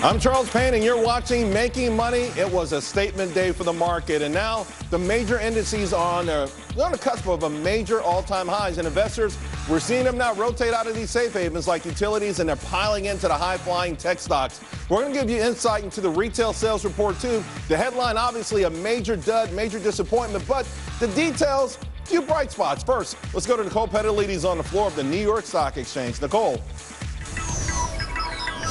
I'm Charles Payne, and you're watching Making Money. It was a statement day for the market, and now the major indices on the cusp of a major all-time highs. And investors, we're seeing them now rotate out of these safe havens like utilities, and they're piling into the high-flying tech stocks. We're going to give you insight into the retail sales report, too. The headline, obviously, a major dud, major disappointment, but the details, a few bright spots. First, let's go to Nicole Petalides on the floor of the New York Stock Exchange. Nicole.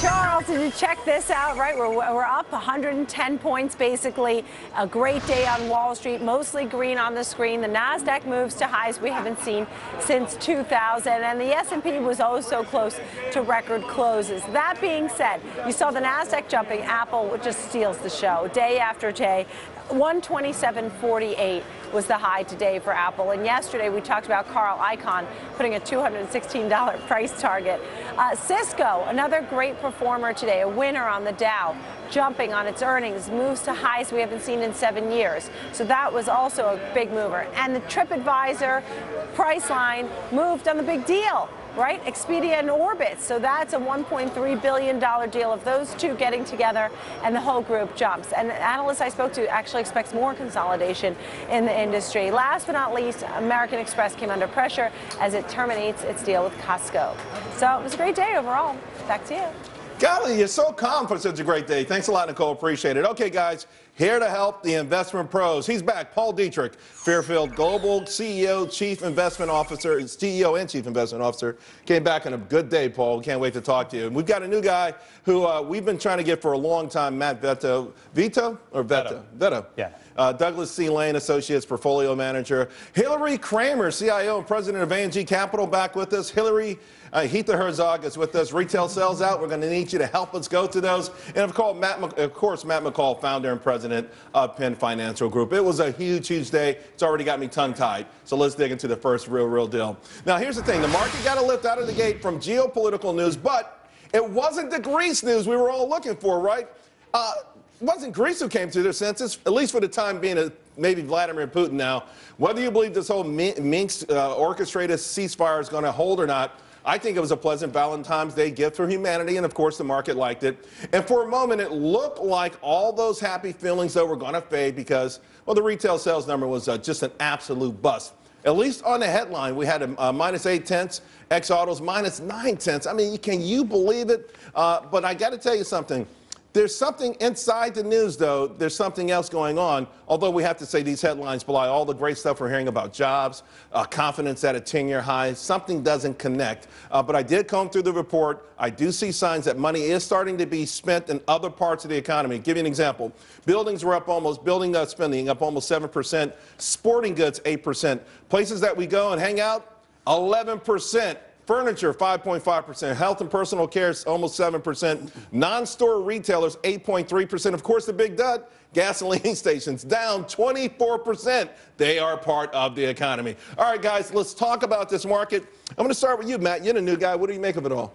Charles, did you check this out? Right, we're up 110 points, basically. A great day on Wall Street, mostly green on the screen. The Nasdaq moves to highs we haven't seen since 2000, and the S&P was oh so close to record closes. That being said, you saw the Nasdaq jumping. Apple just steals the show day after day. 127.48 was the high today for Apple. And yesterday we talked about Carl Icahn putting a $216 price target. Cisco, another great performer today, a winner on the Dow, jumping on its earnings, moves to highs we haven't seen in 7 years. So that was also a big mover. And the TripAdvisor price line moved on the big deal. Right? Expedia and Orbit. So that's a $1.3 billion deal of those two getting together, and the whole group jumps. And the analyst I spoke to actually expects more consolidation in the industry. Last but not least, American Express came under pressure as it terminates its deal with Costco. So it was a great day overall. Back to you. Golly, you're so calm for such a great day. Thanks a lot, Nicole. Appreciate it. Okay, guys, here to help the investment pros. He's back. Paul Dietrich, Fairfield Global CEO, Chief Investment Officer, CEO and Chief Investment Officer. Came back on a good day, Paul. Can't wait to talk to you. And we've got a new guy who we've been trying to get for a long time, Matt Veto. Veto. Yeah. Douglas C. Lane, Associates Portfolio Manager. Hillary Kramer, CIO and President of A&G Capital, back with us. Hillary, Heather Herzog is with us. Retail sales out. We're going to need you to help us go through those. And of course, Matt McCall, founder and president of Payne Financial Group. It was a huge, huge day. It's already got me tongue-tied. So let's dig into the first real deal. Now, here's the thing. The market got a lift out of the gate from geopolitical news, but it wasn't the Greece news we were all looking for, right? It wasn't Greece who came to their senses, at least for the time being, maybe Vladimir Putin now. Whether you believe this whole Minsk orchestrated ceasefire is going to hold or not, I think it was a pleasant Valentine's Day gift for humanity, and of course the market liked it. And for a moment, it looked like all those happy feelings, though, were going to fade because, well, the retail sales number was just an absolute bust. At least on the headline, we had a minus 0.8, ex-autos minus 0.9. I mean, can you believe it? But I got to tell you something. There's something inside the news, though. There's something else going on, although we have to say these headlines belie all the great stuff we're hearing about jobs, confidence at a 10-year high. Something doesn't connect. But I did comb through the report. I do see signs that money is starting to be spent in other parts of the economy. I'll give you an example. Buildings were up spending up almost 7%. Sporting goods, 8%. Places that we go and hang out, 11%. Furniture, 5.5%. Health and personal care, almost 7%. Non-store retailers, 8.3%. Of course, the big dud, gasoline stations, down 24%. They are part of the economy. All right, guys, let's talk about this market. I'm going to start with you, Matt. You're the new guy. What do you make of it all?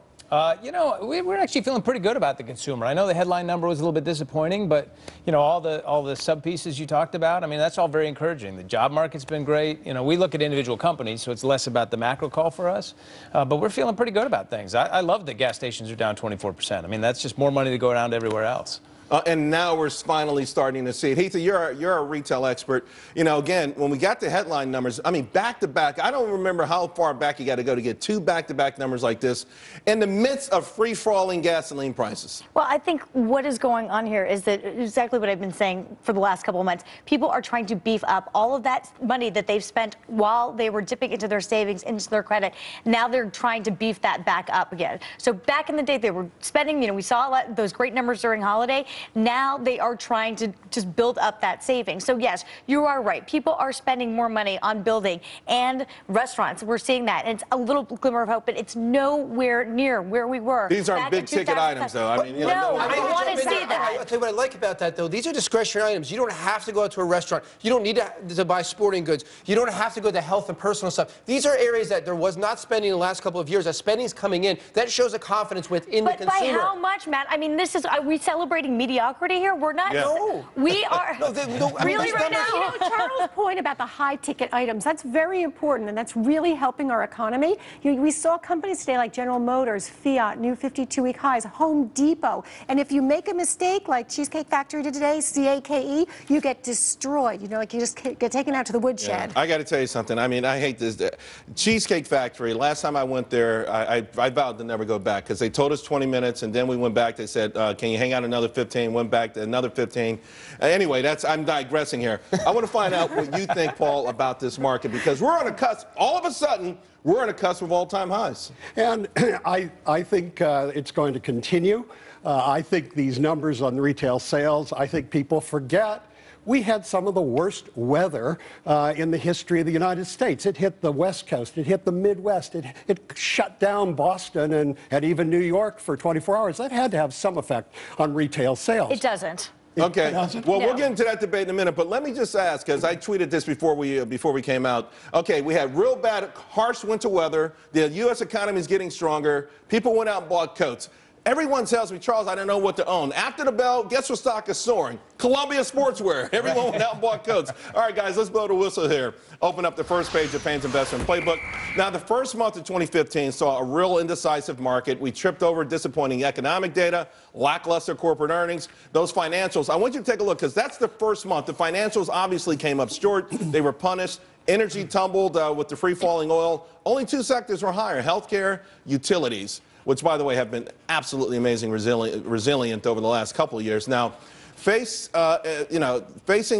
You know, we're actually feeling pretty good about the consumer. I know the headline number was a little bit disappointing, but, you know, all the sub-pieces you talked about, I mean, that's all very encouraging. The job market's been great. You know, we look at individual companies, so it's less about the macro call for us. But we're feeling pretty good about things. I love that gas stations are down 24%. I mean, that's just more money to go around everywhere else. And now we're finally starting to see it. Heather, you're a retail expert. You know, again, when we got the headline numbers, I mean, back-to-back, I don't remember how far back you got to go to get two back-to-back numbers like this in the midst of free-falling gasoline prices. Well, I think what is going on here is that exactly what I've been saying for the last couple of months. People are trying to beef up all of that money that they've spent while they were dipping into their savings, into their credit. Now they're trying to beef that back up again. So back in the day, they were spending, you know, we saw those great numbers during holiday. Now they are trying to just build up that savings. So yes, you are right. People are spending more money on building and restaurants. We're seeing that. And it's a little glimmer of hope, but it's nowhere near where we were. These aren't big ticket items, though. I mean, you know, I want to see that. I'll tell you what I like about that, though. These are discretionary items. You don't have to go out to a restaurant. You don't need to buy sporting goods. You don't have to go to health and personal stuff. These are areas that there was not spending in the last couple of years. As spending's coming in, that shows a confidence within the consumer. But by how much, Matt? I mean, this is, are we celebrating mediocrity here? We're not. Yeah. No. We are. No, I mean, really these right numbers- now. You know, Charles' point about the high-ticket items, that's very important, and that's really helping our economy. We saw companies today like General Motors, Fiat, new 52-week highs, Home Depot. And if you make a mistake, like Cheesecake Factory did today, CAKE, you get destroyed. You know, like you just get taken out to the woodshed. I got to tell you something. I mean, I hate this. Cheesecake Factory, last time I went there, I vowed to never go back because they told us 20 minutes, and then we went back. They said, can you hang out another 15? Went back to another 15. Anyway, I'm digressing here. I want to find out what you think, Paul, about this market, because we're on a cusp. All of a sudden, we're on a cusp of all-time highs. And I think it's going to continue. I think these numbers on retail sales, I think people forget we had some of the worst weather in the history of the United States. It hit the West Coast. It hit the Midwest. It shut down Boston and even New York for 24 hours. That had to have some effect on retail sales. It doesn't. Okay. Well, we'll get into that debate in a minute, but let me just ask, because I tweeted this before we came out. Okay, we had real bad, harsh winter weather. The U.S. economy is getting stronger. People went out and bought coats. Everyone tells me, Charles, I don't know what to own. After the bell, guess what stock is soaring? Columbia Sportswear. Everyone went out and bought coats. All right, guys, let's blow the whistle here. Open up the first page of Payne's Investment Playbook. Now, the first month of 2015 saw a real indecisive market. We tripped over disappointing economic data, lackluster corporate earnings, those financials. I want you to take a look, because that's the first month. The financials obviously came up short. They were punished. Energy tumbled with the free-falling oil. Only two sectors were higher: healthcare, utilities, which, by the way, have been absolutely amazing, resilient over the last couple of years. Now, facing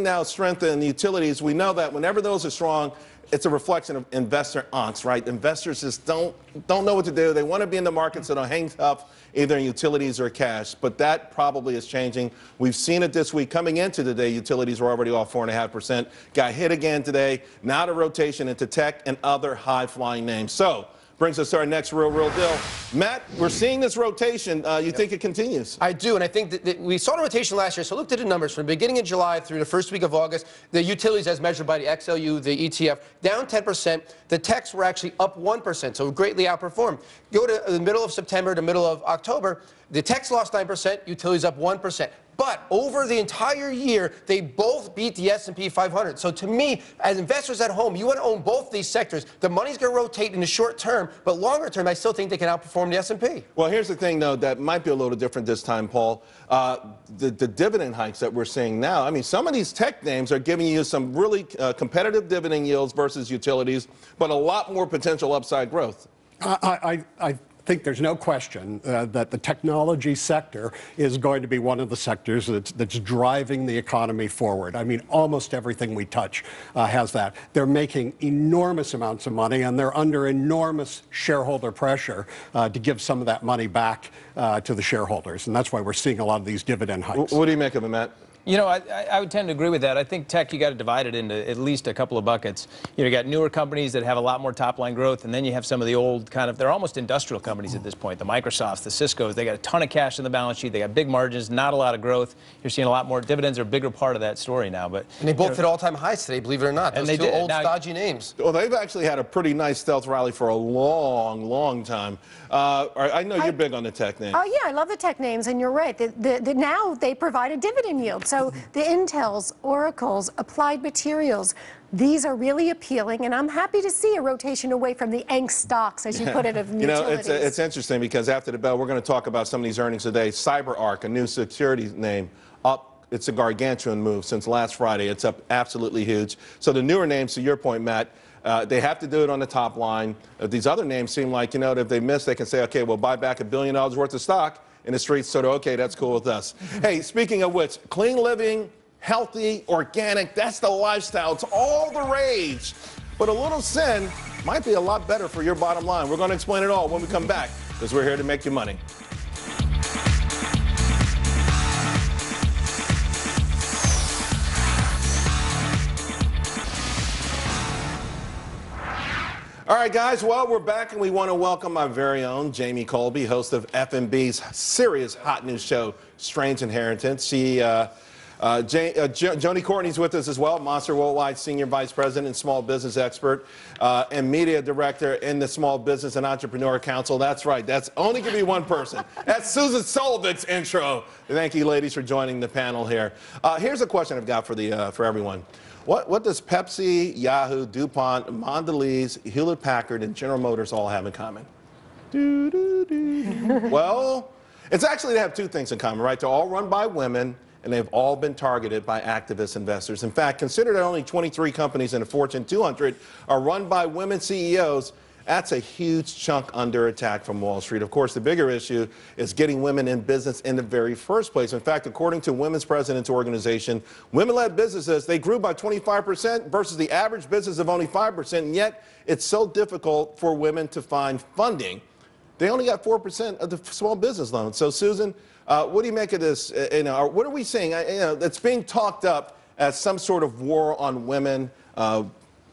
now strength in the utilities, we know that whenever those are strong, it's a reflection of investor angst, right? Investors just don't know what to do. They want to be in the markets that are hang tough, either in utilities or cash. But that probably is changing. We've seen it this week. Coming into today, utilities were already off 4.5%. Got hit again today. Now the rotation into tech and other high-flying names. So, brings us to our next real deal. Matt, we're seeing this rotation. You think it continues? I do, and I think that we saw the rotation last year. So I looked at the numbers from the beginning of July through the first week of August. The utilities, as measured by the XLU, the ETF, down 10%. The techs were actually up 1%, so greatly outperformed. Go to the middle of September to middle of October, the techs lost 9%, utilities up 1%. But over the entire year, they both beat the S&P 500. So to me, as investors at home, you want to own both these sectors. The money's going to rotate in the short term, but longer term, I still think they can outperform the S&P. Well, here's the thing, though, that might be a little different this time, Paul. The dividend hikes that we're seeing now, I mean, some of these tech names are giving you some really competitive dividend yields versus utilities, but a lot more potential upside growth. I think there's no question that the technology sector is going to be one of the sectors that's driving the economy forward. I mean, almost everything we touch has that. They're making enormous amounts of money, and they're under enormous shareholder pressure to give some of that money back to the shareholders. And that's why we're seeing a lot of these dividend hikes. What do you make of it, Matt? You know, I would tend to agree with that. I think tech, you got to divide it into at least a couple of buckets. You got newer companies that have a lot more top-line growth, and then you have some of the old they're almost industrial companies at this point. The Microsofts, the Ciscos, they got a ton of cash in the balance sheet. They got big margins, not a lot of growth. You're seeing a lot more dividends are a bigger part of that story now. But and they both hit all-time highs today, believe it or not. Those and they two did. old, stodgy names. Well, they've actually had a pretty nice stealth rally for a long time. I know you're big on the tech names. Oh, yeah, I love the tech names, and you're right. Now they provide a dividend yield. So the Intels, Oracles, Applied Materials, these are really appealing, and I'm happy to see a rotation away from the angst stocks, as you put it, of utilities. You know, it's interesting because after the bell, we're going to talk about some of these earnings today. CyberArk, a new security name, up. It's a gargantuan move since last Friday. It's up absolutely huge. So the newer names, to your point, Matt, they have to do it on the top line. These other names seem like, if they miss, they can say, okay, we'll buy back $1 billion worth of stock in the streets, so okay, that's cool with us. Hey, speaking of which, clean living, healthy, organic, that's the lifestyle. It's all the rage. But a little sin might be a lot better for your bottom line. We're going to explain it all when we come back, because we're here to make you money. All right, guys, well, we're back, and we want to welcome our very own Jamie Colby, host of FMB's serious hot news show, Strange Inheritance. She Joni Courtney's with us as well, Monster Worldwide Senior Vice President and Small Business Expert, and Media Director in the Small Business and Entrepreneur Council. That's right. That's only going to be one person. That's Susan Sullivan's intro. Thank you, ladies, for joining the panel here. Here's a question I've got for everyone. What does Pepsi, Yahoo, DuPont, Mondelez, Hewlett-Packard, and General Motors all have in common? Well, it's actually they have two things in common, right? They're all run by women, and they've all been targeted by activist investors. In fact, consider that only 23 companies in the Fortune 200 are run by women CEOs. That's a huge chunk under attack from Wall Street. Of course, the bigger issue is getting women in business in the very first place. In fact, according to Women's Presidents Organization, women-led businesses, they grew by 25% versus the average business of only 5%, and yet it's so difficult for women to find funding. They only got 4% of the small business loans. So, Susan, what do you make of this? What are we seeing? It's being talked up as some sort of war on women,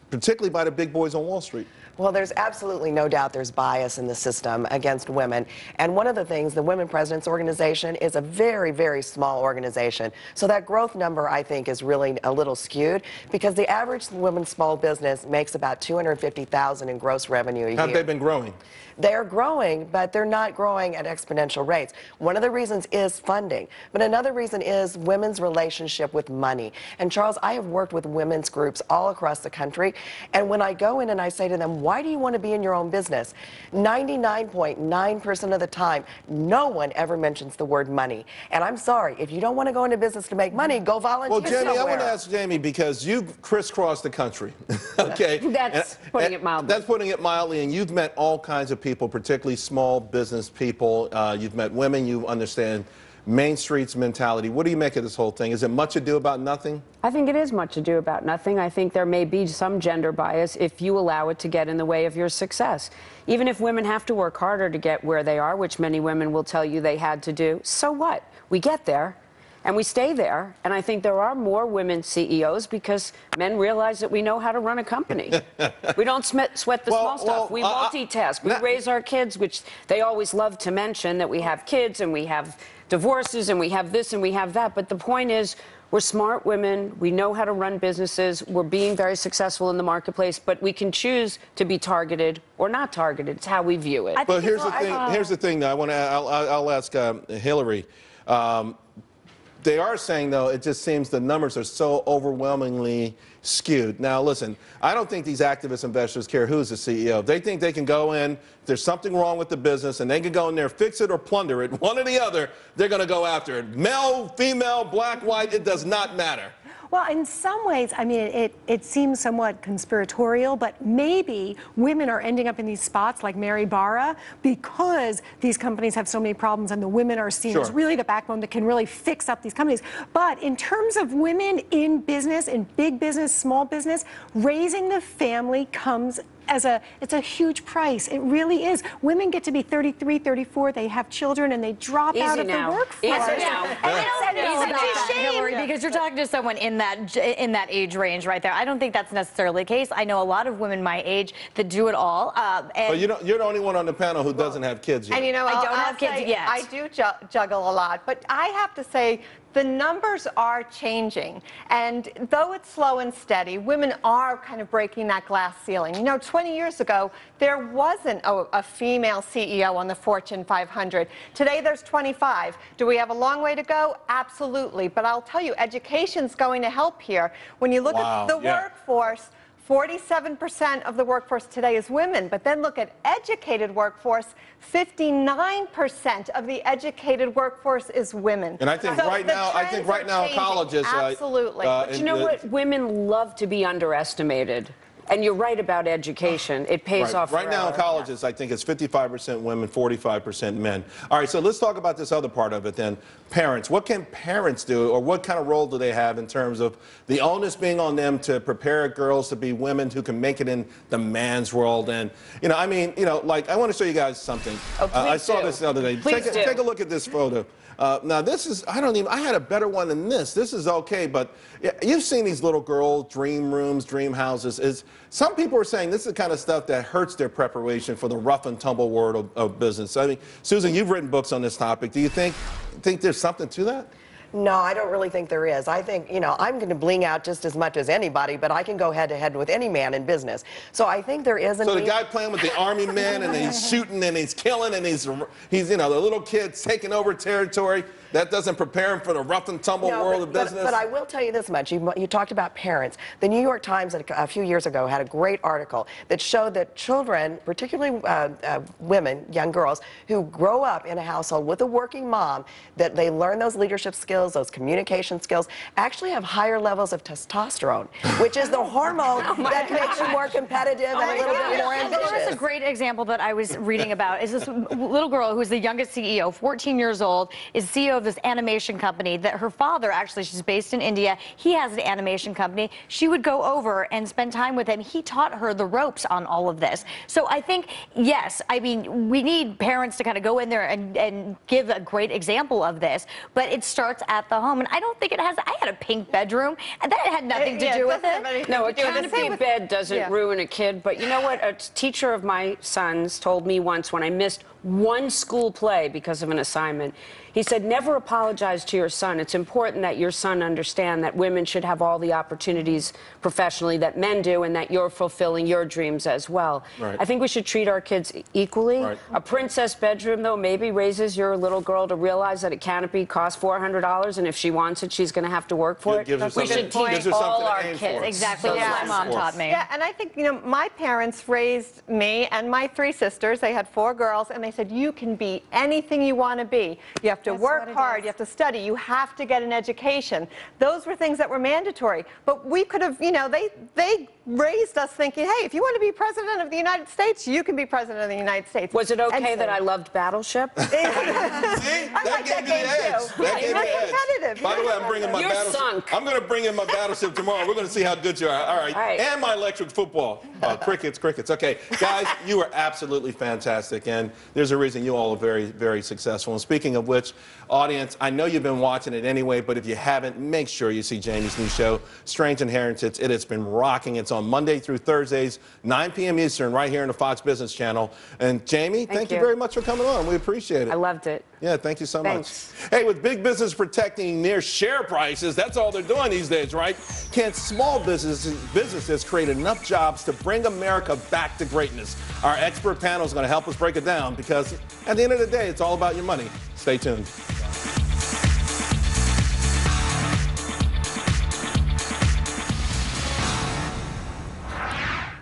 particularly by the big boys on Wall Street. Well, there's absolutely no doubt there's bias in the system against women. And one of the things, the Women Presidents Organization is a very, very small organization. So that growth number, I think, is really a little skewed because the average women's small business makes about $250,000 in gross revenue a year. How have they been growing? They're growing, but they're not growing at exponential rates. One of the reasons is funding, but another reason is women's relationship with money. And Charles, I have worked with women's groups all across the country, and when I go in and I say to them, why do you want to be in your own business? 99.9% of the time, no one ever mentions the word money. And I'm sorry, if you don't want to go into business to make money, go volunteer Well, Jamie, somewhere. I want to ask Jamie, because you've crisscrossed the country, okay? That's putting it mildly. That's putting it mildly, and you've met all kinds of people, particularly small business people. You've met women, you understand Main Street's mentality. What do you make of this whole thing? Is it much ado about nothing? I think it is much ado about nothing. I think there may be some gender bias if you allow it to get in the way of your success. Even if women have to work harder to get where they are, which many women will tell you they had to do, so what? We get there. And we stay there, and I think there are more women CEOs because men realize that we know how to run a company. We don't sweat the small stuff. We multitask. We raise our kids, which they always love to mention, that we have kids and we have divorces and we have this and we have that. But the point is, we're smart women. We know how to run businesses. We're being very successful in the marketplace, but we can choose to be targeted or not targeted. It's how we view it. But here's the thing. Here's the thing, though. I'll ask Hillary. They are saying, though, it just seems the numbers are so overwhelmingly skewed. Now, listen, I don't think these activist investors care who's the CEO. They think they can go in, if there's something wrong with the business, and they can go in there, fix it or plunder it, one or the other, they're going to go after it. Male, female, black, white, it does not matter. Well, in some ways, I mean, it seems somewhat conspiratorial, but maybe women are ending up in these spots like Mary Barra because these companies have so many problems and the women are seen as really the backbone that can really fix up these companies. But in terms of women in business, in big business, small business, raising the family comes it's a huge price. It really is. Women get to be 33, 34, they have children, and they drop out of the workforce. Easy now. And it's a shame, Hillary, because you're talking to someone in that age range right there. I don't think that's necessarily the case. I know a lot of women my age that do it all. But you're the only one on the panel who doesn't have kids yet. And you know, I don't have kids yet. I do juggle a lot, but I have to say, the numbers are changing, and though it's slow and steady, women are kind of breaking that glass ceiling. You know, 20 years ago, there wasn't a female CEO on the Fortune 500. Today, there's 25. Do we have a long way to go? Absolutely. But I'll tell you, education's going to help here. When you look at the workforce, 47% of the workforce today is women, but then look at educated workforce, 59% of the educated workforce is women. And I think right now colleges absolutely. But you know what? Women love to be underestimated. And you're right about education. It pays off Right now in colleges, I think it's 55% women, 45% men. All right, so let's talk about this other part of it then. Parents. What can parents do, or what kind of role do they have in terms of the onus being on them to prepare girls to be women who can make it in the man's world? And, you know, I mean, you know, like, I want to show you guys something. I saw this the other day. Take a look at this photo. Now, this is, I had a better one than this. This is okay, but you've seen these little girl dream rooms, dream houses. Some people are saying this is the kind of stuff that hurts their preparation for the rough and tumble world of business. I mean, Susan, you've written books on this topic. Do you think there's something to that? No, I don't really think there is. I think, I'm going to bling out just as much as anybody, but I can go head to head with any man in business. So I think there is a So the need. guy playing with the army men and he's shooting and he's killing and he's the little kid's taking over territory, that doesn't prepare him for the rough and tumble world of business? But I will tell you this much. You talked about parents. The New York Times a few years ago had a great article that showed that children, particularly women, young girls, who grow up in a household with a working mom, that they learn those leadership skills, those communication skills, actually have higher levels of testosterone, which is the hormone that makes you more competitive and a little bit more ambitious. There was a great example that I was reading about. Is this little girl who's the youngest CEO, 14 years old, is CEO of this animation company that her father, actually, she's based in India. He has an animation company. She would go over and spend time with him. He taught her the ropes on all of this. So I think, yes, I mean, we need parents to kind of go in there and give a great example of this, but it starts at the home. And I don't think it has, I had a pink bedroom, and that had nothing to do with it. No, a canopy bed doesn't ruin a kid, but you know what? A teacher of my son's told me once when I missed one school play because of an assignment. He said, never apologize to your son. It's important that your son understand that women should have all the opportunities professionally that men do, and that you're fulfilling your dreams as well. Right. I think we should treat our kids equally. Right. A princess bedroom, though, maybe raises your little girl to realize that a canopy costs $400, and if she wants it, she's going to have to work for it. We should teach all our kids. Exactly what my mom taught me. Yeah, and I think, my parents raised me and my three sisters. They had 4 girls, and they said, you can be anything you want to be. You have to work hard, you have to study, you have to get an education. Those were things that were mandatory. But we could have, they raised us thinking, hey, if you want to be president of the United States, you can be president of the United States. Was it okay that I loved Battleship? See? That gave me the edge. That gave me the edge. By the way, I'm bringing my Battleship. I'm going to bring in my Battleship tomorrow. We're going to see how good you are. All right. And my electric football. Crickets. Okay. Guys, you are absolutely fantastic. And there's a reason you all are very, very successful. And speaking of which, audience, I know you've been watching it anyway, but if you haven't, make sure you see Jamie's new show, Strange Inheritance. It has been rocking. It's on Monday through Thursdays, 9 p.m. Eastern, right here on the Fox Business Channel. And Jamie, thank you very much for coming on. We appreciate it. I loved it. Yeah, thank you so much. Hey, with big business protecting their share prices, that's all they're doing these days, right? Can small businesses create enough jobs to bring America back to greatness? Our expert panel is going to help us break it down, because at the end of the day, it's all about your money. Stay tuned.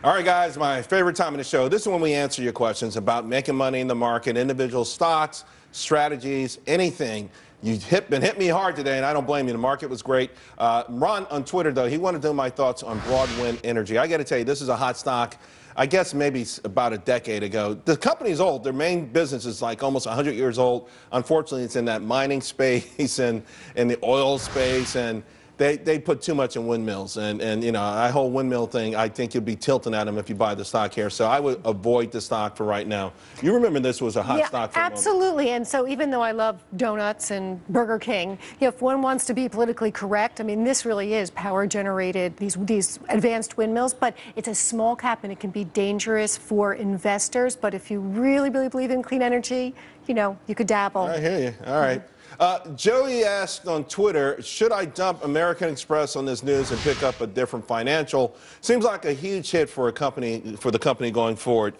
All right, guys, my favorite time of the show. This is when we answer your questions about making money in the market, individual stocks, strategies, anything. You've been hitting me hard today, and I don't blame you. The market was great. Ron on Twitter, though, he wanted to know my thoughts on Broadwind Energy. I got to tell you, this is a hot stock. I guess maybe about a decade ago. The company's old. Their main business is like almost 100 years old. Unfortunately, it's in that mining space and in the oil space, and they put too much in windmills, and that whole windmill thing, I think you'll be tilting at them if you buy the stock here. So I would avoid the stock for right now. You remember this was a hot stock for a moment. Absolutely. And so even though I love donuts and Burger King, if one wants to be politically correct, I mean, this really is power generated, these advanced windmills, but it's a small cap and it can be dangerous for investors. But if you really, really believe in clean energy, you could dabble. I hear you. All right. Joey asked on Twitter, should I dump American Express on this news and pick up a different financial? Seems like a huge hit for the company going forward.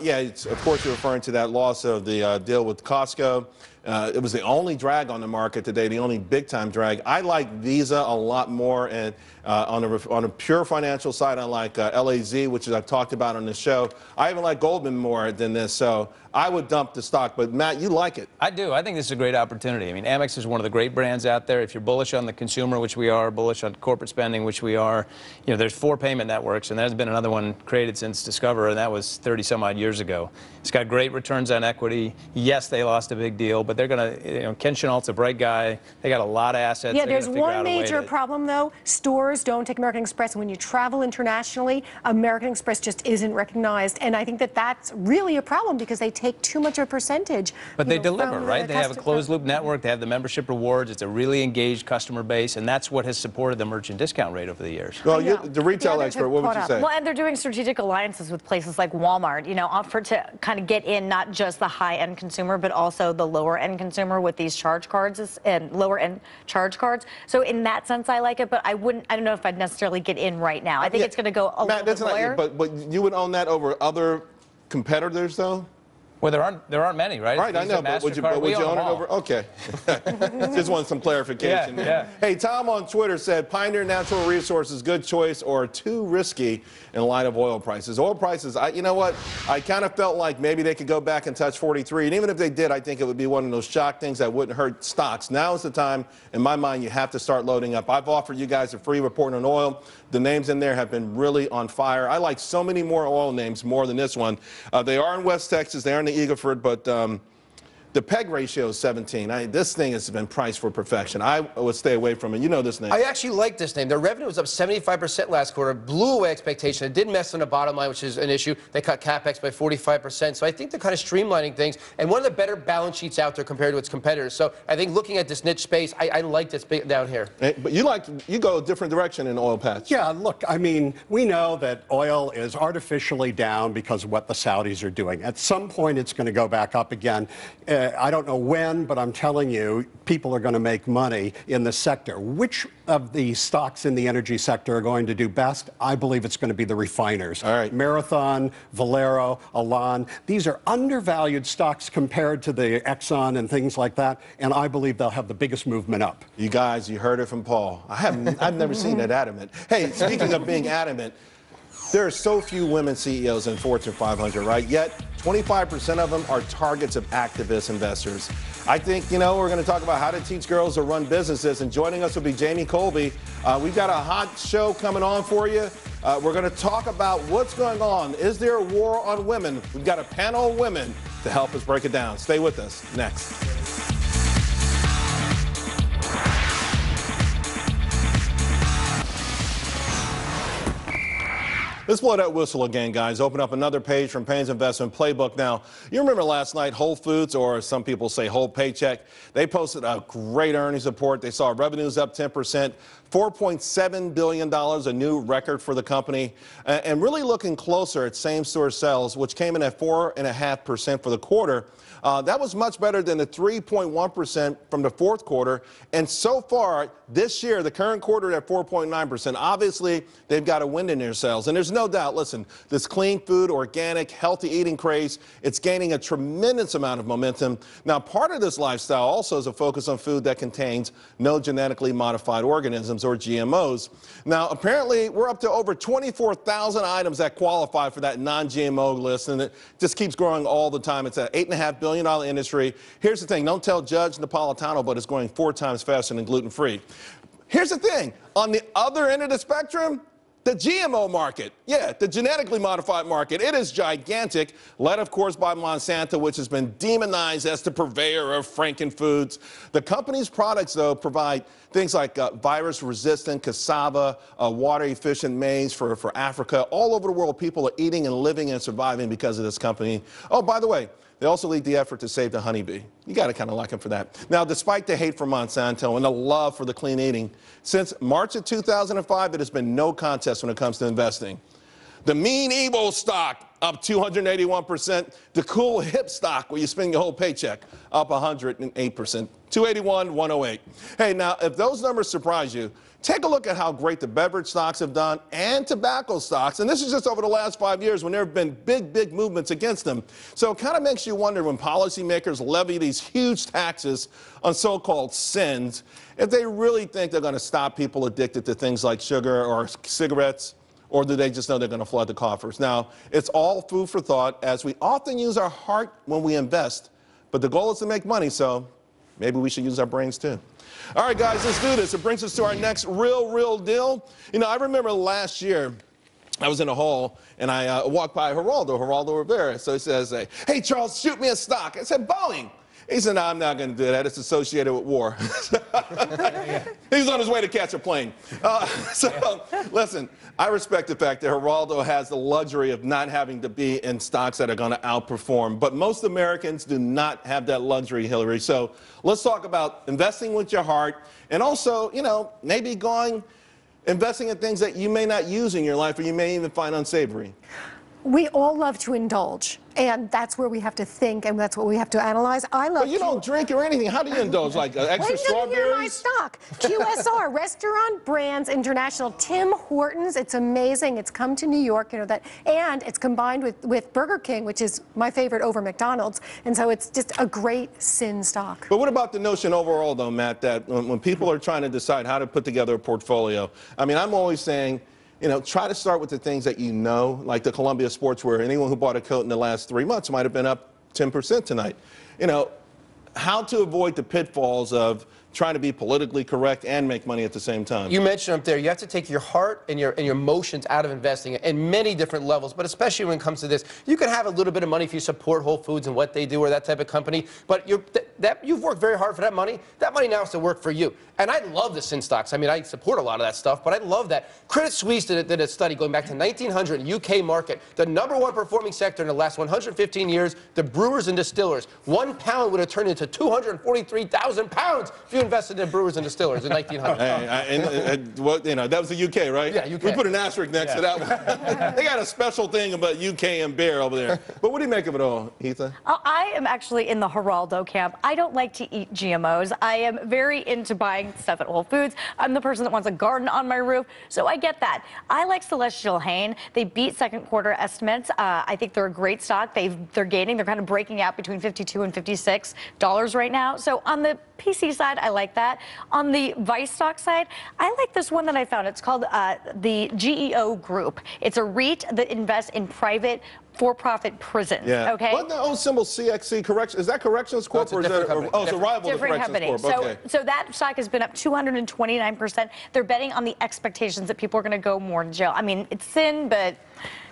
Yeah, of course you're referring to that loss of the deal with Costco. It was the only drag on the market today, the only big-time drag. I like Visa a lot more, and on a pure financial side, I like LAZ, which I've talked about on this show. I even like Goldman more than this, so I would dump the stock. But Matt, you like it. I do. I think this is a great opportunity. I mean, Amex is one of the great brands out there. If you're bullish on the consumer, which we are, bullish on corporate spending, which we are, there's 4 payment networks, and there's been another one created since Discover, and that was 30-some-odd years ago. It's got great returns on equity. Yes, they lost a big deal, but they're going to, Ken Chenault's a bright guy. They got a lot of assets. Yeah, there's one major problem, though. Stores don't take American Express. And when you travel internationally, American Express just isn't recognized. And I think that that's really a problem, because they take too much of a percentage. But they deliver, from right? the They have a customer. closed-loop network. They have the membership rewards. It's a really engaged customer base, and that's what has supported the merchant discount rate over the years. Well, you're the retail others expert, have what would caught you up. say? Well, and they're doing strategic alliances with places like Walmart, you know, offer to kind of get in not just the high-end consumer, but also the lower-end consumer with these charge cards and lower-end charge cards. So in that sense, I like it, but I don't know if I'd necessarily get in right now. I think it's going to go a Matt, little bit higher. but you would own that over other competitors, though? Well, there aren't many, right? Right, I Visa, know, but would you MasterCard, we own it them all. over? Okay. Just want some clarification. Yeah. Hey, Tom on Twitter said, Pioneer Natural Resources, good choice or too risky in light of oil prices. Oil prices, you know what? I kind of felt like maybe they could go back and touch 43. And even if they did, I think it would be one of those shock things that wouldn't hurt stocks. Now is the time, in my mind, you have to start loading up. I've offered you guys a free report on oil. The names in there have been really on fire. I like so many more oil names more than this one. They are in West Texas. They are in the Eagle Ford, but the PEG ratio is 17. This thing has been priced for perfection. I would stay away from it. You know this name. I actually like this name. Their revenue was up 75% last quarter, blew away expectation. It did mess on the bottom line, which is an issue. They cut CapEx by 45%. So I think they're kind of streamlining things. And one of the better balance sheets out there compared to its competitors. So I think looking at this niche space, I like this down here. But you go a different direction in oil patch. Yeah, look, I mean, we know that oil is artificially down because of what the Saudis are doing. At some point, it's going to go back up again. I don't know when, but I'm telling you, people are going to make money in this sector. Which of the stocks in the energy sector are going to do best? I believe it's going to be the refiners. All right. Marathon, Valero, Elan. These are undervalued stocks compared to the Exxon and things like that, and I believe they'll have the biggest movement up. You guys, you heard it from Paul. I've never seen that adamant. Hey, speaking of being adamant, there are so few women CEOs in Fortune 500, right? Yet 25% of them are targets of activist investors. I think, we're going to talk about how to teach girls to run businesses, and joining us will be Jamie Colby. We've got a hot show coming on for you. We're going to talk about what's going on. Is there a war on women? We've got a panel of women to help us break it down. Stay with us. Next. Let's blow that whistle again, guys. Open up another page from Payne's Investment Playbook. Now, you remember last night, Whole Foods, or some people say Whole Paycheck, they posted a great earnings report. They saw revenues up 10%, $4.7 billion, a new record for the company. And really looking closer at same-store sales, which came in at 4.5% for the quarter. That was much better than the 3.1% from the fourth quarter. And so far this year, the current quarter at 4.9%. Obviously, they've got a wind in their sails. And there's no doubt, listen, this clean food, organic, healthy eating craze, it's gaining a tremendous amount of momentum. Now, part of this lifestyle also is a focus on food that contains no genetically modified organisms or GMOs. Now, apparently, we're up to over 24,000 items that qualify for that non-GMO list, and it just keeps growing all the time. It's an $8.5 billion industry. Here's the thing. Don't tell Judge Napolitano, but it's growing 4 times faster than gluten-free. Here's the thing. On the other end of the spectrum, the GMO market, the genetically modified market, it is gigantic, led, of course, by Monsanto, which has been demonized as the purveyor of frankenfoods. The company's products, though, provide things like virus-resistant cassava, water-efficient maize for Africa. All over the world, people are eating and living and surviving because of this company. Oh, by the way, they also lead the effort to save the honeybee. You got to kind of like them for that. Now, despite the hate for Monsanto and the love for the clean eating, since March of 2005, it has been no contest when it comes to investing. The mean evil stock up 281%. The cool hip stock where you spend your whole paycheck up 108%. 281, 108. Hey, now, if those numbers surprise you, take a look at how great the beverage stocks have done and tobacco stocks. And this is just over the last 5 years when there have been big movements against them. So it kind of makes you wonder when policymakers levy these huge taxes on so-called sins, if they really think they're going to stop people addicted to things like sugar or cigarettes, or do they just know they're going to flood the coffers? Now, it's all food for thought, as we often use our heart when we invest, but the goal is to make money, so maybe we should use our brains too. All right, guys, let's do this. It brings us to our next real deal. I remember last year, I was in a hall, and I walked by Geraldo Rivera. So he says, hey, Charles, shoot me a stock. I said, Boeing. He said, no, I'm not going to do that. It's associated with war. He's on his way to catch a plane. Listen, I respect the fact that Geraldo has the luxury of not having to be in stocks that are going to outperform. But most Americans do not have that luxury, Hillary. So let's talk about investing with your heart and also, you know, maybe investing in things that you may not use in your life or you may even find unsavory. We all love to indulge, and that's where we have to think, and that's what we have to analyze. I love. But you don't drink or anything. How do you indulge? Like extra strawberries? My stock. QSR, Restaurant Brands International, Tim Hortons. It's amazing. It's come to New York, you know that, and it's combined with Burger King, which is my favorite over McDonald's, and so it's just a great sin stock. But what about the notion overall, though, Matt, that when people are trying to decide how to put together a portfolio? I mean, I'm always saying, you know, try to start with the things that you know, like the Columbia Sportswear. Anyone who bought a coat in the last 3 months might have been up 10% tonight. You know, how to avoid the pitfalls of trying to be politically correct and make money at the same time. You mentioned up there, you have to take your heart and your emotions out of investing in many different levels, but especially when it comes to this. You can have a little bit of money if you support Whole Foods and what they do or that type of company, but you've worked very hard for that money. That money now has to work for you. And I love the sin stocks. I mean, I support a lot of that stuff, but I love that. Credit Suisse did a study going back to 1900 UK market. The #1 performing sector in the last 115 years, the brewers and distillers. £1 would have turned into 243,000 pounds if you invested in brewers and distillers in 1900. Well, you know, that was the UK, right? Yeah, UK. We put an asterisk next to that one. They got a special thing about UK and beer over there. But what do you make of it all, Ethan? I am actually in the Geraldo camp. I don't like to eat GMOs. I am very into buying stuff at Whole Foods. I'm the person that wants a garden on my roof, so I get that. I like Celestial Hain. They beat second quarter estimates. I think they're a great stock. They're gaining. They're kind of breaking out between $52 and $56 right now. So on the PC side, I like that. On the Vice stock side, I like this one that I found. It's called the GEO Group. It's a REIT that invests in private for-profit prisons. Yeah. Okay. Wasn't the old symbol CXC Correction? Is that Corrections Corp or is that? It's a rival to Corrections Corp. Okay. So that stock has been up 229%. They're betting on the expectations that people are going to go more to jail. I mean, it's thin, but.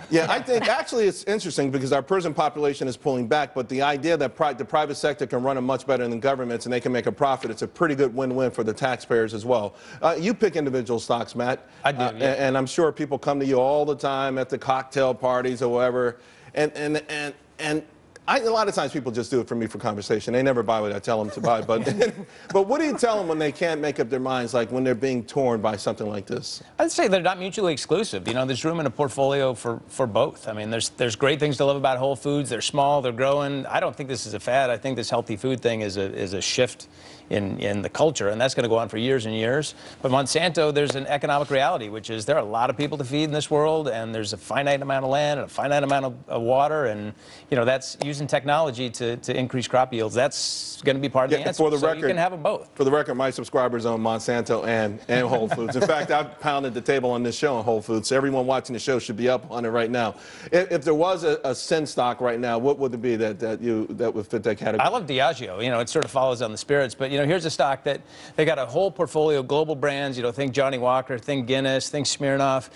Yeah, I think actually it's interesting because our prison population is pulling back, but the idea that the private sector can run them much better than governments and they can make a profit, it's a pretty good win-win for the taxpayers as well. You pick individual stocks, Matt. I do, yeah. And I'm sure people come to you all the time at the cocktail parties or whatever. And a lot of times people just do it for me for conversation. They never buy what I tell them to buy. But what do you tell them when they can't make up their minds, like when they're being torn by something like this? I'd say they're not mutually exclusive. You know, there's room in a portfolio for both. I mean, there's great things to love about Whole Foods. They're small, they're growing. I don't think this is a fad. I think this healthy food thing is a shift in the culture, and that's going to go on for years and years. But Monsanto, there's an economic reality, which is there are a lot of people to feed in this world, and there's a finite amount of land and a finite amount of water, and you know that's using technology to increase crop yields. That's going to be part of the answer. For the so record, you can have them both. For the record, my subscribers own Monsanto and Whole Foods. In fact, I've pounded the table on this show on Whole Foods, so everyone watching the show should be up on it right now. If there was a sin stock right now, what would it be that would fit that category? I love Diageo. You know, it sort of follows on the spirits, but you know, here's a stock that they got a whole portfolio of global brands. You know, think Johnny Walker, think Guinness, think Smirnoff.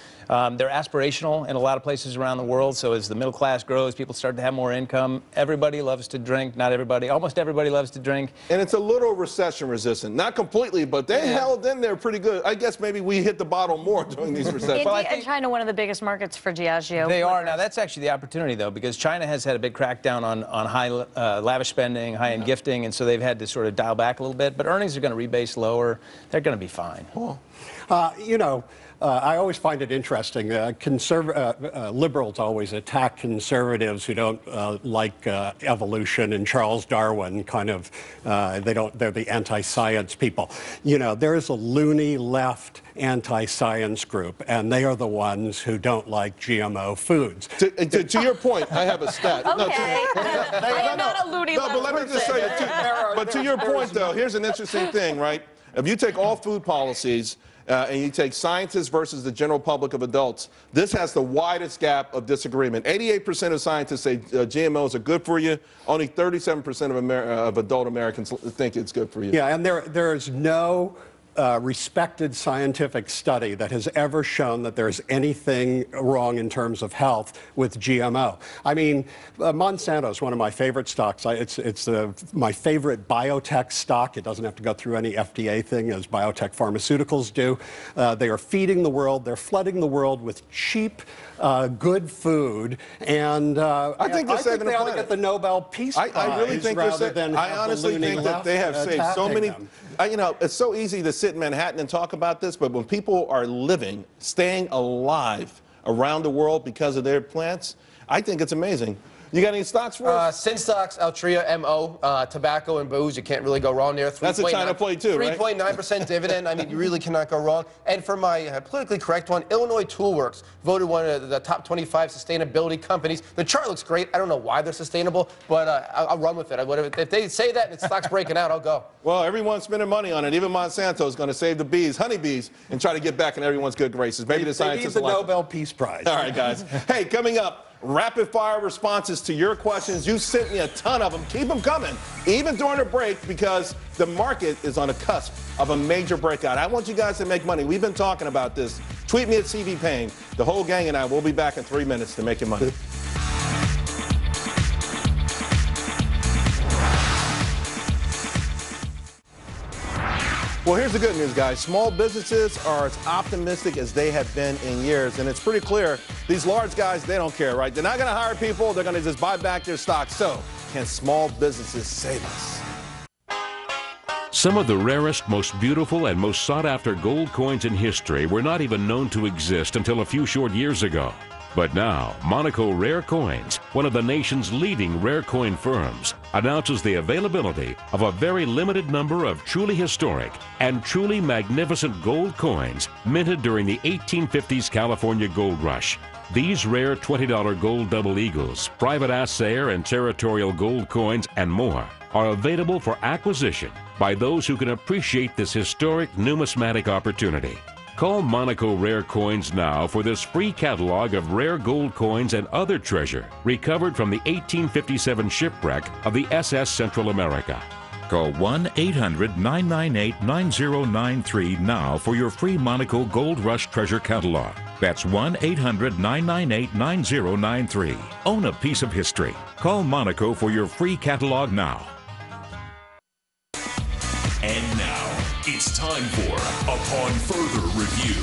They're aspirational in a lot of places around the world. So as the middle class grows, people start to have more income. Everybody loves to drink. Not everybody, almost everybody loves to drink. And it's a little recession resistant. Not completely, but they held in there pretty good. I guess maybe we hit the bottle more during these recessions. India and China, one of the biggest markets for Diageo. They are. Now, that's actually the opportunity, though, because China has had a big crackdown on high lavish spending, high-end gifting, and so they've had to sort of dial back a little bit. But earnings are going to rebase lower. They're going to be fine. Cool. You know, I always find it interesting. Liberals always attack conservatives who don't like evolution, and Charles Darwin kind of they're the anti-science people. You know, there's a loony left anti-science group, and they are the ones who don't like GMO foods. To your point, I have a stat. Okay. I am not a loony left but let me just say, but to your point, though, here's an interesting thing, right? If you take all food policies and you take scientists versus the general public of adults, this has the widest gap of disagreement. 88% of scientists say GMOs are good for you. Only 37% of adult Americans think it's good for you. Yeah, and there is no respected scientific study that has ever shown that there's anything wrong in terms of health with GMO. I mean, Monsanto is one of my favorite stocks. It's my favorite biotech stock. It doesn't have to go through any FDA thing as biotech pharmaceuticals do. They are feeding the world. They're flooding the world with cheap, good food. And I think they're saving they the ought to planet. get the Nobel Peace Prize. I really think they're rather than I have the honestly loony think that left they have saved so attacking many. them. You know, it's so easy to sit in Manhattan and talk about this, but when people are living, staying alive around the world because of their plants, I think it's amazing. You got any stocks for us? Sin stocks, Altria, MO, tobacco and booze. You can't really go wrong there. That's a China play too, right? 3.9% dividend. I mean, you really cannot go wrong. And for my politically correct one, Illinois Toolworks, voted one of the top 25 sustainability companies. The chart looks great. I don't know why they're sustainable, but I'll run with it. If they say that and the stock's breaking out, I'll go. Well, everyone's spending money on it. Even Monsanto is going to save the bees, honeybees, and try to get back in everyone's good graces. Maybe the scientists They need the will like Nobel Peace Prize. All right, guys. Hey, coming up, rapid fire responses to your questions. You sent me a ton of them. Keep them coming, even during the break, because the market is on the cusp of a major breakout. I want you guys to make money. We've been talking about this. Tweet me at CV Payne. The whole gang and I will be back in 3 minutes to make you money. Well, here's the good news, guys. Small businesses are as optimistic as they have been in years, and it's pretty clear these large guys, they don't care, right? They're not going to hire people. They're going to just buy back their stock. So, can small businesses save us? Some of the rarest, most beautiful, and most sought-after gold coins in history were not even known to exist until a few short years ago. But now, Monaco Rare Coins, one of the nation's leading rare coin firms, announces the availability of a very limited number of truly historic and truly magnificent gold coins minted during the 1850s California gold rush. These rare $20 gold double eagles, private assayer and territorial gold coins, and more are available for acquisition by those who can appreciate this historic numismatic opportunity. Call Monaco Rare Coins now for this free catalog of rare gold coins and other treasure recovered from the 1857 shipwreck of the SS Central America. Call 1-800-998-9093 now for your free Monaco Gold Rush Treasure Catalog. That's 1-800-998-9093. Own a piece of history. Call Monaco for your free catalog now. And now, it's time for Upon Further Review.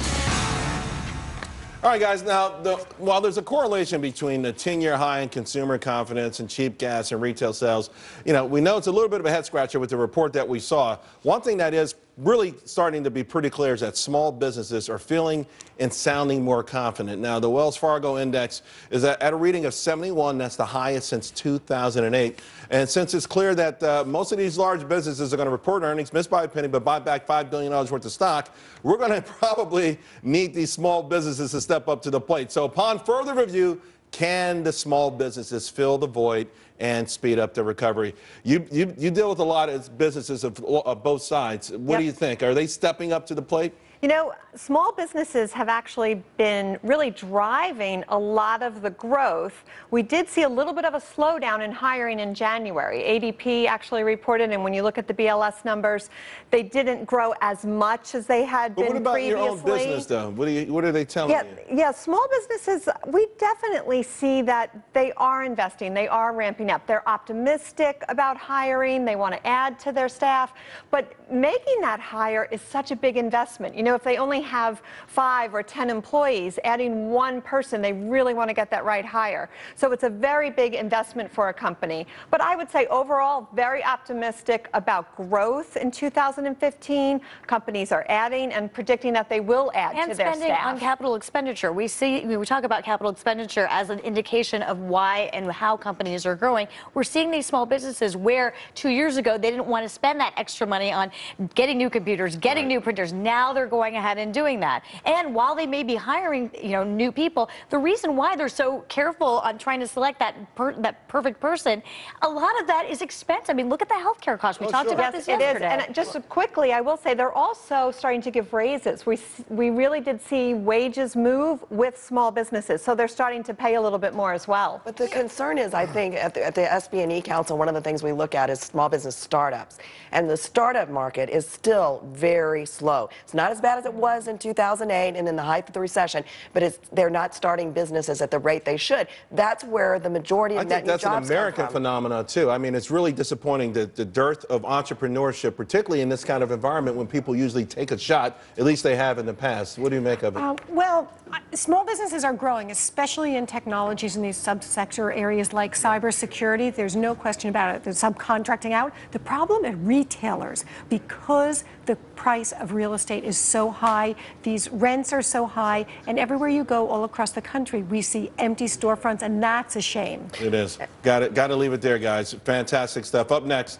All right, guys. Now, while there's a correlation between the 10-year high in consumer confidence and cheap gas and retail sales, we know it's a little bit of a head-scratcher with the report that we saw. One thing that is really starting to be pretty clear is that small businesses are feeling and sounding more confident. Now, the Wells Fargo index is at a reading of 71. That's the highest since 2008. And since it's clear that most of these large businesses are going to report earnings, miss by a penny, but buy back $5 billion worth of stock, we're going to probably need these small businesses to step up to the plate. So upon further review, can the small businesses fill the void and speed up the recovery? You deal with a lot of businesses of both sides. What do you think? Are they stepping up to the plate? You know, small businesses have actually been really driving a lot of the growth. We did see a little bit of a slowdown in hiring in January. ADP actually reported, and when you look at the BLS numbers, they didn't grow as much as they had been previously. But what about your own business, though? What are they telling you? Yeah, small businesses, we definitely see that they are investing. They are ramping up. They're optimistic about hiring. They want to add to their staff. But making that hire is such a big investment. You know, if they only have 5 or 10 employees, adding one person, they really want to get that right hire. So it's a very big investment for a company. But I would say overall, very optimistic about growth in 2015. Companies are adding and predicting that they will add to their staff. And spending on capital expenditure. We talk about capital expenditure as an indication of why and how companies are growing. We're seeing these small businesses where 2 years ago they didn't want to spend that extra money on getting new computers, getting new printers. Now they're going ahead and doing that. And while they may be hiring, new people, the reason why they're so careful on trying to select that perfect person, a lot of that is expense. I mean, look at the healthcare costs. We talked about this yesterday. It is. And just quickly, I will say they're also starting to give raises. We really did see wages move with small businesses, so they're starting to pay a little bit more as well. But the concern is, I think, at at the SB&E Council, one of the things we look at is small business startups. And the startup market is still very slow. It's not as bad as it was in 2008 and in the height of the recession, but they're not starting businesses at the rate they should. That's where the majority of net new jobs come from. I think that's an American phenomenon, too. I mean, it's really disappointing that the dearth of entrepreneurship, particularly in this kind of environment when people usually take a shot, at least they have in the past. What do you make of it? Well, small businesses are growing, especially in technologies in these subsector areas like cybersecurity. There's no question about it. There's subcontracting out. The problem at retailers, because the price of real estate is so high, these rents are so high, and everywhere you go all across the country, we see empty storefronts, and that's a shame. It is. Got to leave it there, guys. Fantastic stuff. Up next,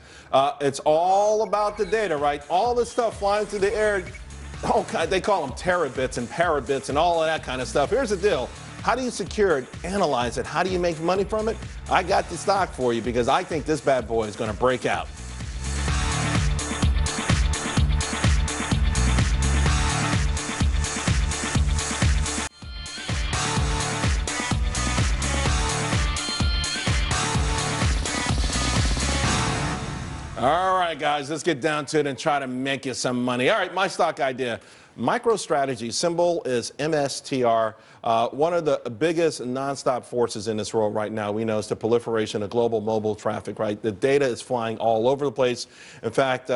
it's all about the data, right? All this stuff flying through the air. Oh, God, they call them terabits and parabits and all of that kind of stuff. Here's the deal. How do you secure it, analyze it? How do you make money from it? I got the stock for you because I think this bad boy is going to break out. All right, guys, let's get down to it and try to make you some money. All right, my stock idea. MicroStrategy, symbol is MSTR. One of the biggest nonstop forces in this world right now, we know, is the proliferation of global mobile traffic, right? The data is flying all over the place. In fact,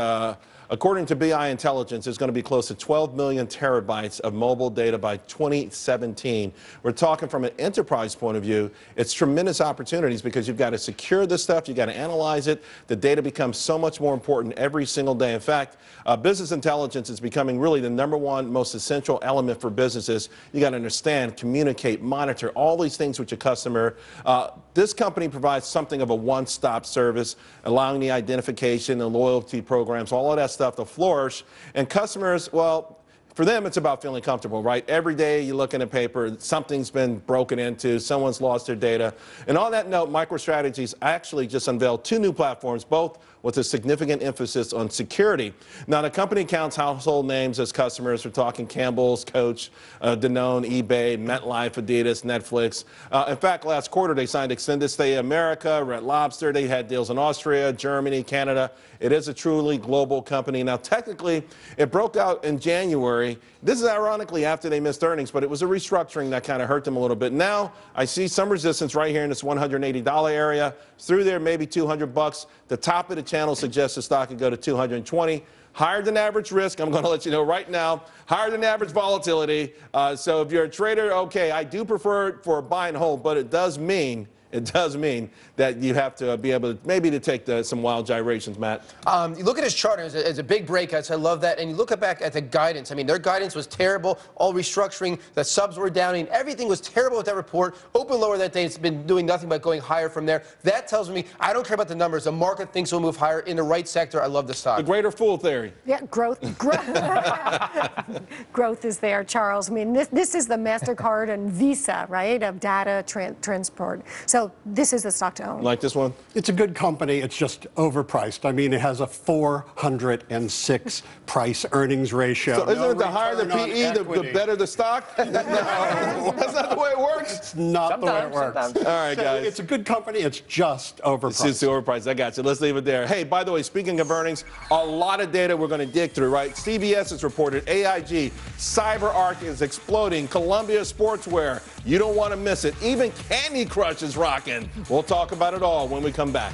according to BI Intelligence, there's going to be close to 12 million terabytes of mobile data by 2017. We're talking from an enterprise point of view. It's tremendous opportunities because you've got to secure this stuff. You've got to analyze it. The data becomes so much more important every single day. In fact, business intelligence is becoming really the #1 most essential element for businesses. You got to understand, communicate, monitor all these things with your customer. This company provides something of a one-stop service, allowing the identification and loyalty programs, all of that stuff to flourish. And customers, well, for them, it's about feeling comfortable, right? Every day you look in a paper, something's been broken into, someone's lost their data. And on that note, MicroStrategy's actually just unveiled 2 new platforms, both with a significant emphasis on security. Now, the company counts household names as customers. We're talking Campbell's, Coach, Danone, eBay, MetLife, Adidas, Netflix. In fact, last quarter, they signed Extended Stay America, Red Lobster. They had deals in Austria, Germany, Canada. It is a truly global company. Now, technically, it broke out in January. This is ironically after they missed earnings, but it was a restructuring that kind of hurt them a little bit. Now, I see some resistance right here in this $180 area. Through there, maybe 200 bucks. The top of the channel suggests the stock could go to 220. Higher than average risk, I'm going to let you know right now. Higher than average volatility. So if you're a trader, okay, I do prefer it for a buy and hold, but it does mean that you have to be able to maybe to take some wild gyrations, Matt. You look at his chart, it's a big breakout, so I love that. And you look back at the guidance. I mean, their guidance was terrible, all restructuring, the subs were downing, everything was terrible with that report. Open lower that day, it's been doing nothing but going higher from there. That tells me I don't care about the numbers. The market thinks it'll move higher in the right sector. I love the stock. The greater fool theory. Yeah, growth is there, Charles. I mean, this is the MasterCard and Visa, right, of data transport. So this is the stock to own. Like this one? It's a good company. It's just overpriced. I mean, it has a 406 price earnings ratio. So isn't it the higher the PE, the better the stock? No, that's not the way it works. It's not the way it works. All right, guys. It's a good company. It's just overpriced. It's overpriced. I got you. Let's leave it there. Hey, by the way, speaking of earnings, a lot of data we're going to dig through, right? CBS has reported AIG, CyberArk is exploding, Columbia Sportswear. You don't want to miss it. Even Candy Crush is rocking. We'll talk about it all when we come back.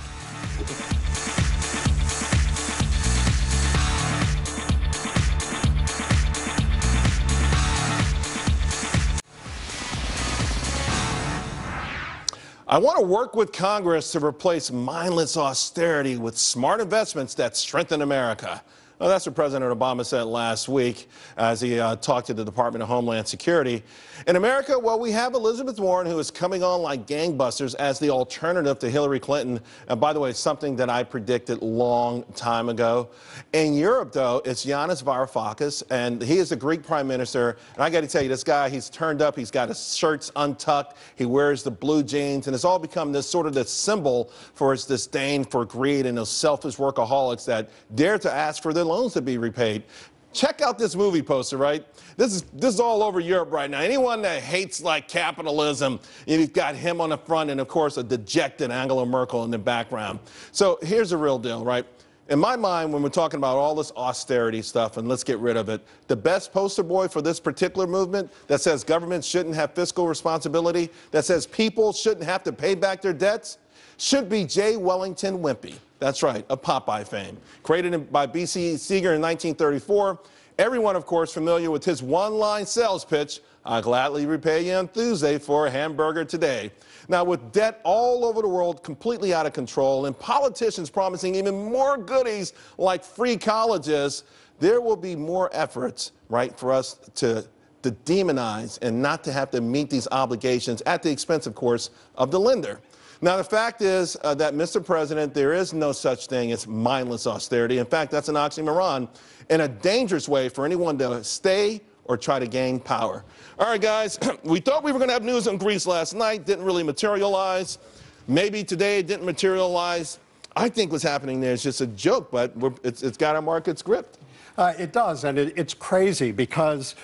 I want to work with Congress to replace mindless austerity with smart investments that strengthen America. Well, that's what President Obama said last week as he talked to the Department of Homeland Security. In America, well, we have Elizabeth Warren, who is coming on like gangbusters as the alternative to Hillary Clinton. And by the way, something that I predicted long time ago. In Europe, though, it's Yanis Varoufakis, and he is the Greek prime minister. And I got to tell you, this guy, he's turned up. He's got his shirts untucked. He wears the blue jeans, and it's all become this sort of this symbol for his disdain for greed and those selfish workaholics that dare to ask for their loans to be repaid. check out this movie poster, right? This is all over Europe right now. Anyone that hates like capitalism, you've got him on the front and of course a dejected Angela Merkel in the background. So here's the real deal, right? In my mind, when we're talking about all this austerity stuff and let's get rid of it, the best poster boy for this particular movement that says governments shouldn't have fiscal responsibility, that says people shouldn't have to pay back their debts, should be J. Wellington Wimpy. That's right, of Popeye fame. Created by B.C. Seeger in 1934. Everyone, of course, familiar with his one-line sales pitch, "I'll gladly repay you on Tuesday for a hamburger today." Now, with debt all over the world completely out of control and politicians promising even more goodies like free colleges, there will be more efforts, right, for us to demonize and not to have to meet these obligations at the expense, of course, of the lender. Now, the fact is that, Mr. President, there is no such thing as mindless austerity. In fact, that's an oxymoron and a dangerous way for anyone to stay or try to gain power. All right, guys, we thought we were going to have news on Greece last night. Didn't really materialize. Maybe today it didn't materialize. I think what's happening there is just a joke, but it's got our markets gripped. It does, and it's crazy because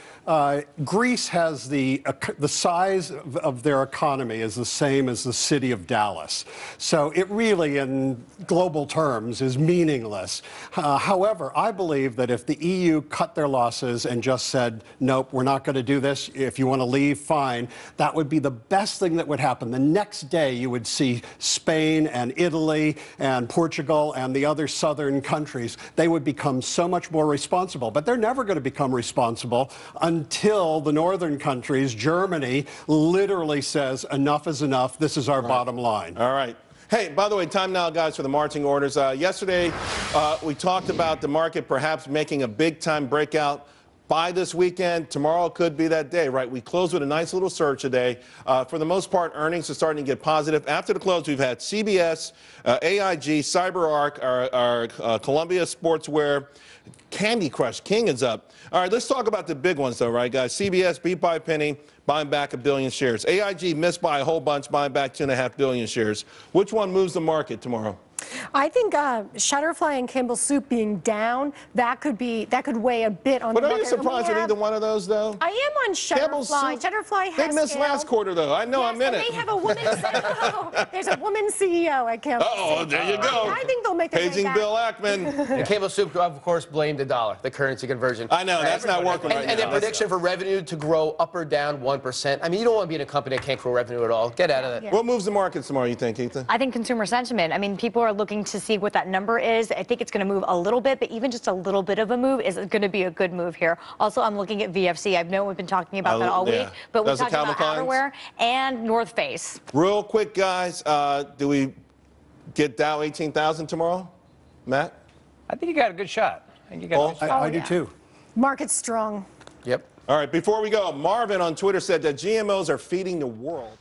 Greece has the size of their economy is the same as the city of Dallas. So it really, in global terms, is meaningless. However, I believe that if the EU cut their losses and just said, nope, we're not going to do this, if you want to leave, fine, that would be the best thing that would happen. The next day, you would see Spain and Italy and Portugal and the other southern countries, they would become so much more responsible. But they're never going to become responsible until the northern countries, Germany, literally says enough is enough. This is our bottom line. All right. Hey, by the way, time now, guys, for the marching orders. Yesterday, we talked about the market perhaps making a big-time breakout by this weekend. Tomorrow could be that day, right? We closed with a nice little surge today. For the most part, earnings are starting to get positive. After the close, we've had CBS, AIG, CyberArk, our Columbia Sportswear, Candy Crush King is up. All right, let's talk about the big ones, though, right, guys? CBS beat by a penny, buying back 1 billion shares. AIG missed by a whole bunch, buying back 2.5 billion shares. Which one moves the market tomorrow? I think Shutterfly and Campbell Soup being down, that could weigh a bit on the market. But are you surprised at either one of those, though? I am on Shutterfly. Shutterfly has They missed last quarter, though. I know, yes, I'm in it. They have a woman CEO. There's a woman CEO at Campbell Soup. Oh, there you go. I think they'll make their way Paging back. Bill Ackman. And Campbell Soup, of course, blamed the dollar, the currency conversion. I know, that's not working right now. And their prediction for revenue to grow up or down 1%. I mean, you don't want to be in a company that can't grow revenue at all. Get out of that. Yeah. What moves the markets tomorrow, you think, Ethan? I think consumer sentiment. I mean, people are looking to see what that number is. I think it's going to move a little bit, but even just a little bit of a move is going to be a good move here. Also, I'm looking at VFC. I know we've been talking about that all week, but we're talking about outerwear and North Face. Real quick, guys, do we get Dow 18,000 tomorrow? Matt? I think you got a good shot. I think you got a good shot. I do too. Market's strong. Yep. All right, before we go, Marvin on Twitter said that GMOs are feeding the world.